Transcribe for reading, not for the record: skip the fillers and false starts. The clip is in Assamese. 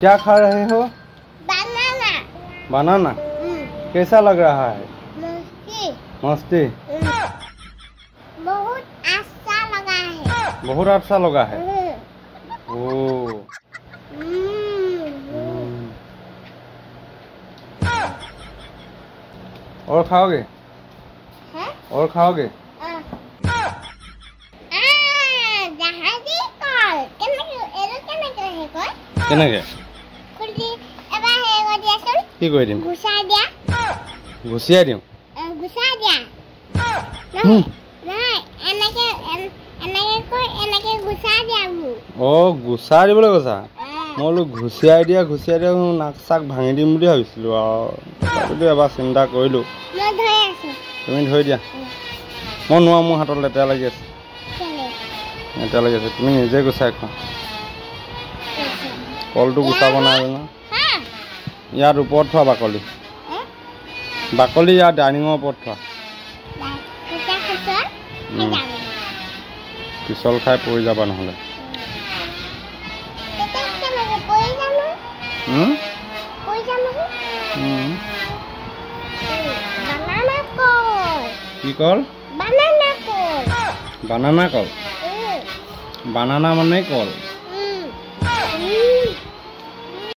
क्या खा रहे हो? बनाना। बनाना? कैसा लग रहा है? मस्ती। मस्ती? बहुत अच्छा लगा है। बहुत अच्छा लगा है। ओ। और खाओगे? है? और खाओगे? जहाजी कॉल केनेके কি কৰি দিম? গুছাই দিয়া। গুছিয়াই দিম। গুছাই দিয়া। নাই এনেকে এনেকে গুছাই দিয়া। অ গুছাই দিবলৈ কৈছা? মই বোলো ঘুচিয়াই দিয়া নাক চাক ভাঙি দিম বুলি ভাবিছিলো আৰু এবাৰ চিন্তা কৰিলো। মই ধৰি আছো। তুমি ধৰি দিয়া। মই নোৱাৰো, মোৰ হাতত লেতেৰা লাগি আছে। লেতেৰা লাগি আছে, তুমি নিজে গুচাই খোৱা। কলটো গুচাব নাই জানো? ইয়াত ওপৰত থোৱা বাকলি। বাকলি ইয়াত ডাইনিঙৰ ওপৰত থোৱা। পিছল খাই পৰি যাবা নহ'লে। কি কল? বানানা কল। বানানা মানে কল।